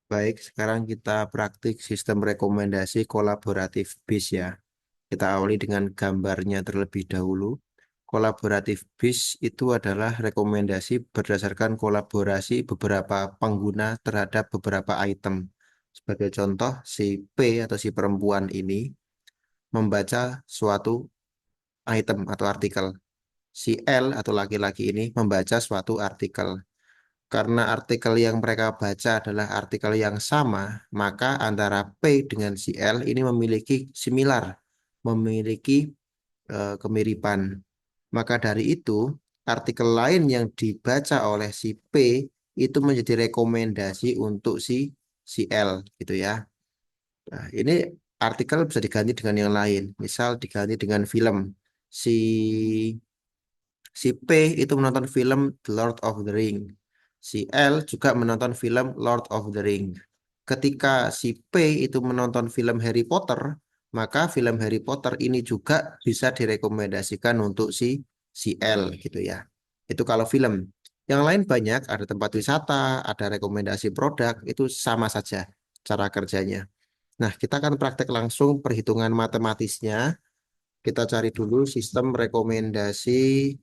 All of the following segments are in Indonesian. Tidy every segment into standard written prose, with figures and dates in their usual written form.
Baik, sekarang kita praktik sistem rekomendasi kolaboratif BIS ya. Kita awali dengan gambarnya terlebih dahulu. Kolaboratif BIS itu adalah rekomendasi berdasarkan kolaborasi beberapa pengguna terhadap beberapa item. Sebagai contoh, si P atau si perempuan ini membaca suatu item atau artikel. Si L atau laki-laki ini membaca suatu artikel. Karena artikel yang mereka baca adalah artikel yang sama, maka antara P dengan si L ini memiliki similar, memiliki kemiripan. Maka dari itu, artikel lain yang dibaca oleh si P itu menjadi rekomendasi untuk si L gitu ya. Nah, ini artikel bisa diganti dengan yang lain. Misal diganti dengan film. Si Si P itu menonton film The Lord of the Ring. Si L juga menonton film Lord of the Ring. Ketika si P itu menonton film Harry Potter, maka film Harry Potter ini juga bisa direkomendasikan untuk si L gitu ya. Itu kalau film. Yang lain banyak, ada tempat wisata, ada rekomendasi produk, itu sama saja cara kerjanya. Nah, kita akan praktek langsung perhitungan matematisnya. Kita cari dulu sistem rekomendasi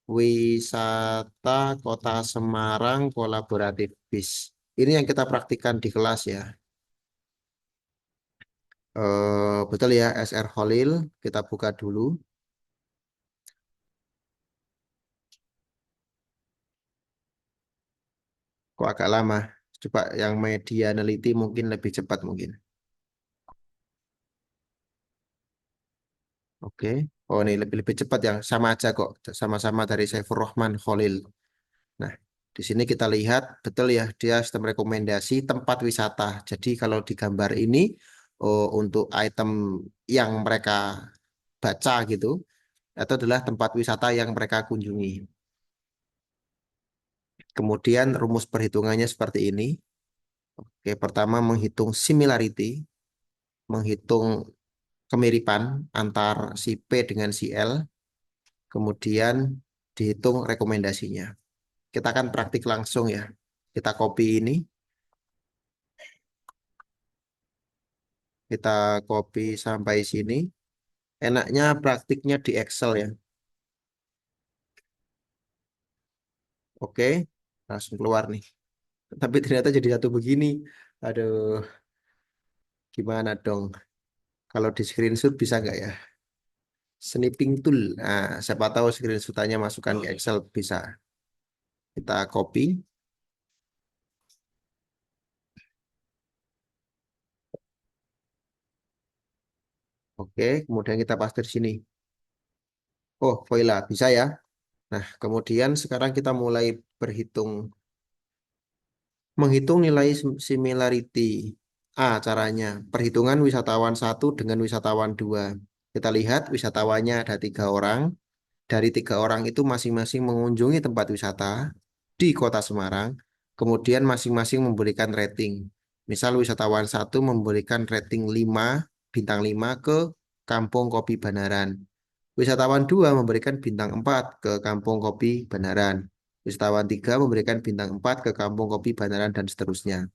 wisata Kota Semarang kolaboratif BIS. Ini yang kita praktikkan di kelas ya. Betul ya, SR Holil. Kita buka dulu. Kok agak lama? Coba yang media neliti mungkin lebih cepat mungkin. Oke. Oh ini lebih cepat yang sama aja kok. Sama-sama dari Saifur Rahman Holil. Nah, di sini kita lihat betul ya dia sistem rekomendasi tempat wisata. Jadi kalau di gambar ini untuk item yang mereka baca gitu itu adalah tempat wisata yang mereka kunjungi. Kemudian rumus perhitungannya seperti ini. Oke, pertama menghitung similarity, menghitung kemiripan antar si P dengan si L, kemudian dihitung rekomendasinya. Kita akan praktik langsung ya. Kita copy ini, kita copy sampai sini. Enaknya praktiknya di Excel ya. Oke, langsung keluar nih. Tapi ternyata jadi satu begini. Aduh, gimana dong? Kalau di screenshot bisa nggak ya? Snipping tool. Nah, siapa tahu screenshotannya masukkan ke Excel bisa. Kita copy. Oke, kemudian kita paste di sini. Oh, voila, bisa ya. Nah, kemudian sekarang kita mulai berhitung, menghitung nilai similarity. Caranya, perhitungan wisatawan satu dengan wisatawan dua. Kita lihat wisatawannya ada 3 orang. Dari 3 orang itu masing-masing mengunjungi tempat wisata di Kota Semarang. Kemudian masing-masing memberikan rating. Misal wisatawan satu memberikan rating 5, bintang 5 ke Kampung Kopi Banaran. Wisatawan 2 memberikan bintang 4 ke Kampung Kopi Banaran. Wisatawan 3 memberikan bintang 4 ke Kampung Kopi Banaran dan seterusnya.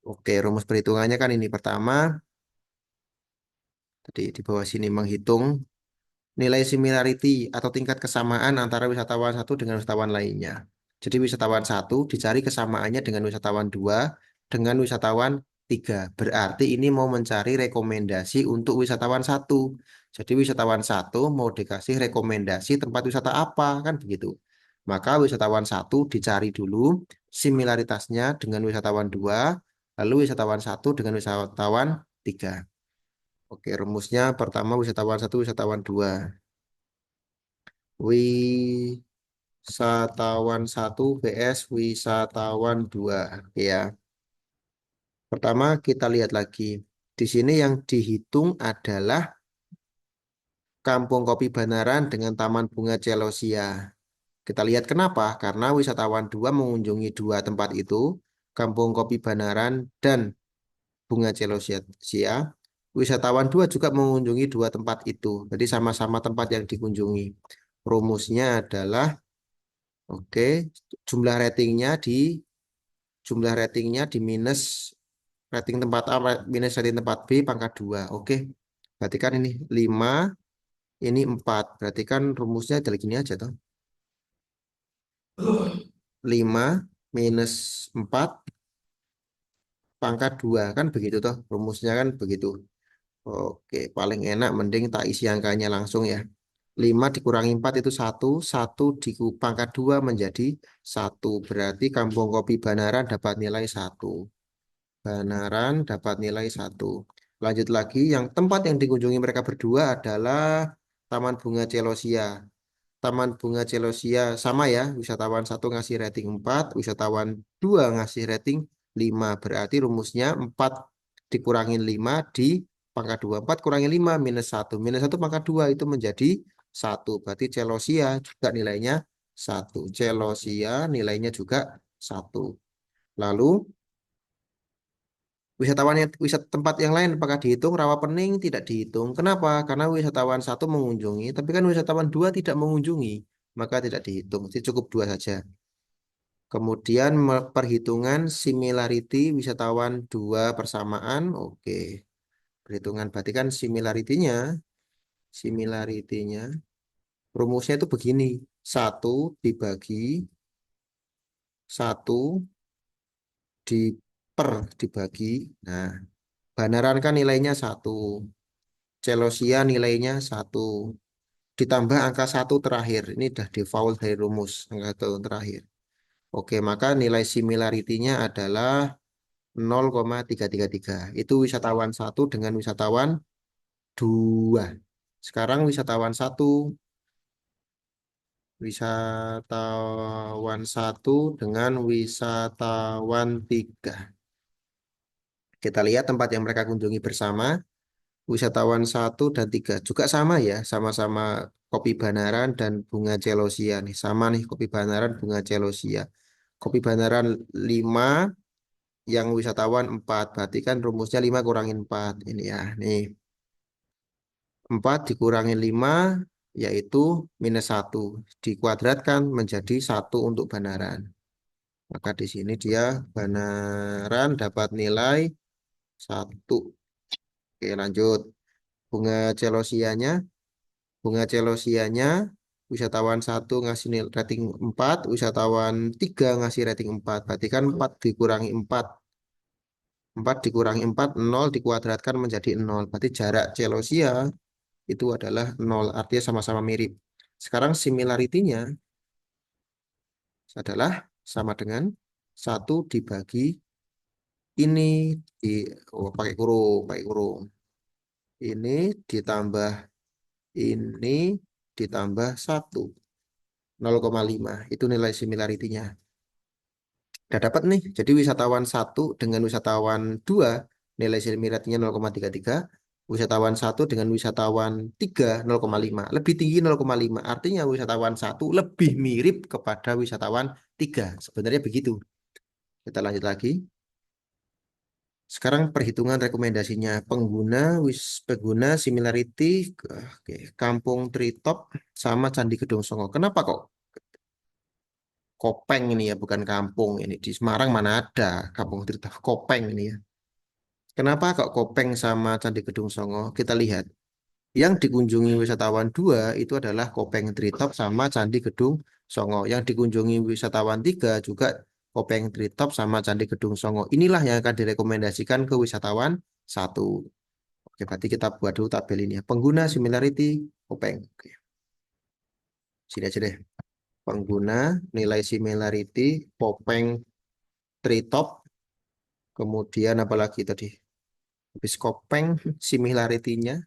Oke, rumus perhitungannya kan ini pertama, tadi di bawah sini menghitung nilai similarity atau tingkat kesamaan antara wisatawan satu dengan wisatawan lainnya. Jadi wisatawan satu dicari kesamaannya dengan wisatawan dua dengan wisatawan tiga. Berarti ini mau mencari rekomendasi untuk wisatawan satu. Jadi wisatawan satu mau dikasih rekomendasi tempat wisata apa kan begitu. Maka wisatawan satu dicari dulu similaritasnya dengan wisatawan dua, lalu wisatawan satu dengan wisatawan tiga. Oke, rumusnya pertama wisatawan satu, wisatawan dua. Wisatawan satu vs wisatawan dua. Ya, pertama kita lihat lagi. Di sini yang dihitung adalah Kampung Kopi Banaran dengan Taman Bunga Celosia. Kita lihat kenapa? Karena wisatawan dua mengunjungi 2 tempat itu, Kampung Kopi Banaran dan Bunga Celosia. Wisatawan 2 juga mengunjungi 2 tempat itu. Jadi sama-sama tempat yang dikunjungi. Rumusnya adalah oke, jumlah ratingnya jumlah ratingnya di minus rating tempat A minus rating tempat B pangkat 2. Oke. Berarti kan ini 5, ini 4. Berarti kan rumusnya jadi gini aja toh. 5 minus 4 pangkat 2 kan begitu toh. Rumusnya kan begitu. Oke, paling enak mending tak isi angkanya langsung ya. 5 dikurangi 4 itu 1, 1 pangkat 2 menjadi 1. Berarti Kampung Kopi Banaran dapat nilai 1. Banaran dapat nilai 1. Lanjut lagi, yang tempat yang dikunjungi mereka berdua adalah Taman Bunga Celosia. Taman Bunga Celosia sama ya, wisatawan 1 ngasih rating 4, wisatawan 2 ngasih rating 5. Berarti rumusnya 4 dikurangin 5 di pangkat 2. 4 kurangi 5 minus 1. Minus 1 pangkat 2 itu menjadi 1. Berarti Celosia juga nilainya 1. Celosia nilainya juga 1. Lalu wisata tempat yang lain apakah dihitung? Rawapening tidak dihitung. Kenapa? Karena wisatawan 1 mengunjungi, tapi kan wisatawan 2 tidak mengunjungi, maka tidak dihitung. Jadi cukup 2 saja. Kemudian perhitungan similarity wisatawan 2 persamaan. Oke. Perhitungan berarti kan similarity-nya rumusnya itu begini. 1 dibagi 1 di per dibagi. Nah, Banaran kan nilainya 1. Celosia nilainya 1. Ditambah angka 1 terakhir. Ini udah default dari rumus angka 1 terakhir. Oke, maka nilai similarity-nya adalah 0,333. Itu wisatawan 1 dengan wisatawan 2. Sekarang wisatawan satu dengan wisatawan 3. Kita lihat tempat yang mereka kunjungi bersama. Wisatawan 1 dan 3 juga sama ya, sama-sama Kopi Banaran dan Bunga Celosia nih. Sama nih Kopi Banaran, Bunga Celosia. Kopi Banaran 5, yang wisatawan 4. Berarti kan rumusnya 5 kurangin 4. Ini ya, nih. 4 dikurangi 5 yaitu minus 1. Dikuadratkan menjadi 1 untuk Banaran. Maka di sini dia Banaran dapat nilai 1. Oke, lanjut. Bunga celosianya, bunga celosianya wisatawan 1 ngasih rating 4, wisatawan 3 ngasih rating 4. Berarti kan 4 dikurangi 4. 4 dikurangi 4, 0 dikuadratkan menjadi 0. Berarti jarak celosia itu adalah 0. Artinya sama-sama mirip. Sekarang similarity-nya adalah sama dengan 1 dibagi ini di pakai kurung. Ini ditambah ini ditambah 1. 0,5 itu nilai similarity-nya. Udah dapat nih. Jadi wisatawan 1 dengan wisatawan 2 nilai similarity-nya 0,33. Wisatawan 1 dengan wisatawan 3 0,5. Lebih tinggi 0,5. Artinya wisatawan 1 lebih mirip kepada wisatawan 3. Sebenarnya begitu. Kita lanjut lagi. Sekarang perhitungan rekomendasinya. Pengguna similarity oke, Kampung Tritop sama Candi Gedong Songo. Kenapa kok Kopeng ini ya, bukan kampung ini. Di Semarang mana ada Kampung Tritop, Kopeng ini ya. Kenapa kok Kopeng sama Candi Gedong Songo? Kita lihat. Yang dikunjungi wisatawan 2 itu adalah Kopeng Tritop sama Candi Gedong Songo. Yang dikunjungi wisatawan 3 juga Kopeng Tritop sama Candi Gedong Songo. Inilah yang akan direkomendasikan ke wisatawan 1. Oke, berarti kita buat dulu tabel ini ya. Pengguna similarity Kopeng. Oke, sini aja deh. Pengguna nilai similarity Kopeng Tritop. Kemudian apalagi tadi? Habis Kopeng similarity-nya.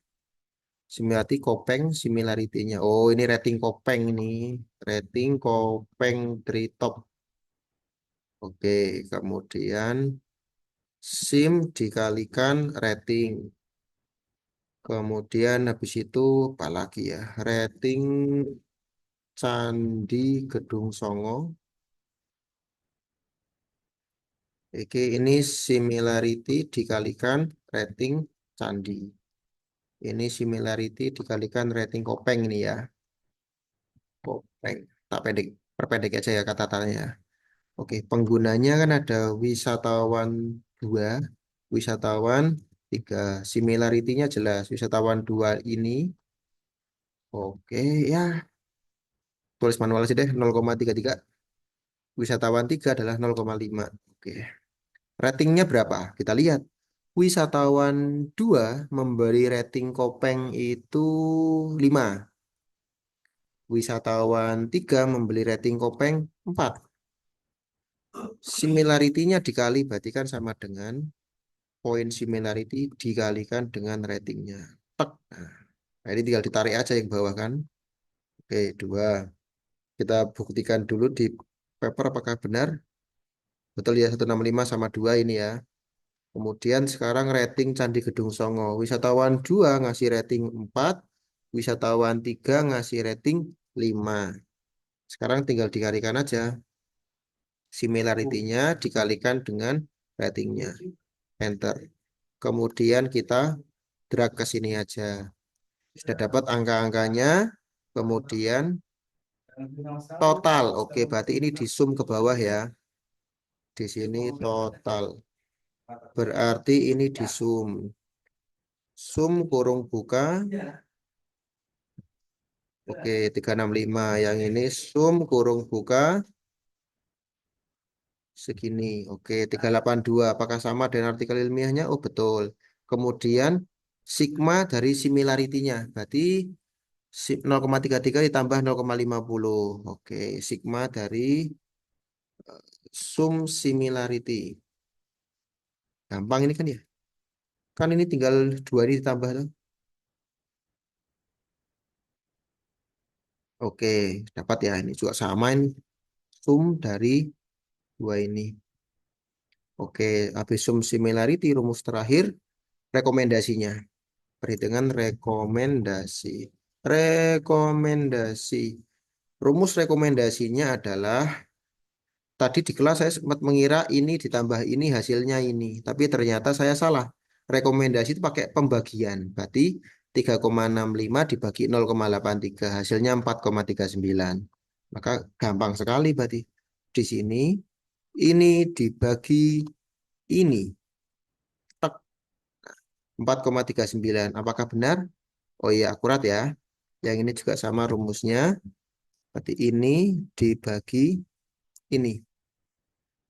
Similarity Kopeng similarity-nya. Oh, ini rating Kopeng ini. Rating Kopeng Tritop. Oke, kemudian SIM dikalikan rating. Kemudian habis itu apa lagi ya? Rating Candi Gedung Songo. Oke, ini similarity dikalikan rating candi. Ini similarity dikalikan rating Kopeng ini ya. Kopeng. Tak pendek, perpendek aja ya kata-katanya. Oke, penggunanya kan ada wisatawan 2, wisatawan 3. Similarity-nya jelas. Wisatawan 2 ini, oke ya, tulis manual aja deh, 0,33. Wisatawan 3 adalah 0,5. Oke. Ratingnya berapa? Kita lihat. Wisatawan 2 memberi rating Kopeng itu 5. Wisatawan 3 memberi rating Kopeng 4. Similarity-nya dikali berarti kan sama dengan poin similarity dikalikan dengan ratingnya. Tek. Nah, ini tinggal ditarik aja yang bawah kan. Oke, 2. Kita buktikan dulu di paper apakah benar. Betul ya, 165 sama 2 ini ya. Kemudian sekarang rating Candi Gedung Songo. Wisatawan 2 ngasih rating 4. Wisatawan 3 ngasih rating 5. Sekarang tinggal dikalikan aja. Similarity-nya dikalikan dengan ratingnya. Enter. Kemudian kita drag ke sini aja. Sudah dapat angka-angkanya. Kemudian total. Oke, berarti ini di zoom ke bawah ya. Di sini total. Berarti ini di zoom. Zoom kurung buka. Oke, 365. Yang ini zoom kurung buka segini. Oke, 382. Apakah sama dengan artikel ilmiahnya? Oh, betul. Kemudian sigma dari similarity-nya. Berarti 0,33 ditambah 0,50. Oke, sigma dari sum similarity. Gampang ini kan ya? Kan ini tinggal 2 ini ditambah tuh. Oke, dapat ya. Ini juga sama ini. Sum dari 2 ini. Oke, habis sum similarity, rumus terakhir, rekomendasinya. Perhitungan rekomendasi. Rekomendasi. Rumus rekomendasinya adalah, tadi di kelas saya sempat mengira ini ditambah ini hasilnya ini. Tapi ternyata saya salah. Rekomendasi itu pakai pembagian. Berarti 3,65 dibagi 0,83. Hasilnya 4,39. Maka gampang sekali berarti. Di sini, ini dibagi ini. Tek, 4,39. Apakah benar? Oh iya, akurat ya. Yang ini juga sama rumusnya. Berarti ini dibagi ini.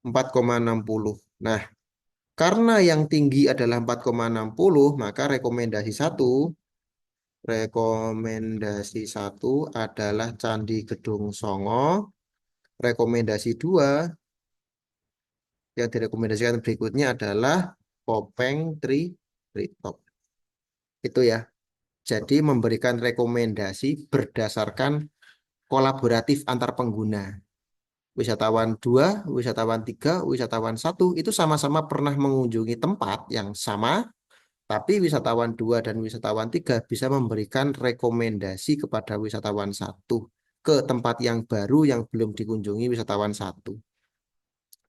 4,60. Nah, karena yang tinggi adalah 4,60, maka rekomendasi satu adalah Candi Gedung Songo. Rekomendasi 2 yang direkomendasikan berikutnya adalah Kopeng Treetop. Itu ya. Jadi memberikan rekomendasi berdasarkan kolaboratif antar pengguna. Wisatawan 2, wisatawan 3, wisatawan 1 itu sama-sama pernah mengunjungi tempat yang sama, tapi wisatawan 2 dan wisatawan 3 bisa memberikan rekomendasi kepada wisatawan 1 ke tempat yang baru yang belum dikunjungi wisatawan 1.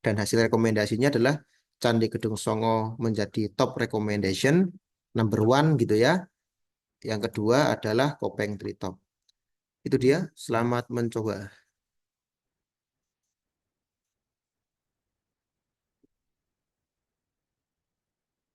Dan hasil rekomendasinya adalah Candi Gedung Songo menjadi top recommendation, number one gitu ya. Yang kedua adalah Kopeng Treetop. Itu dia, selamat mencoba.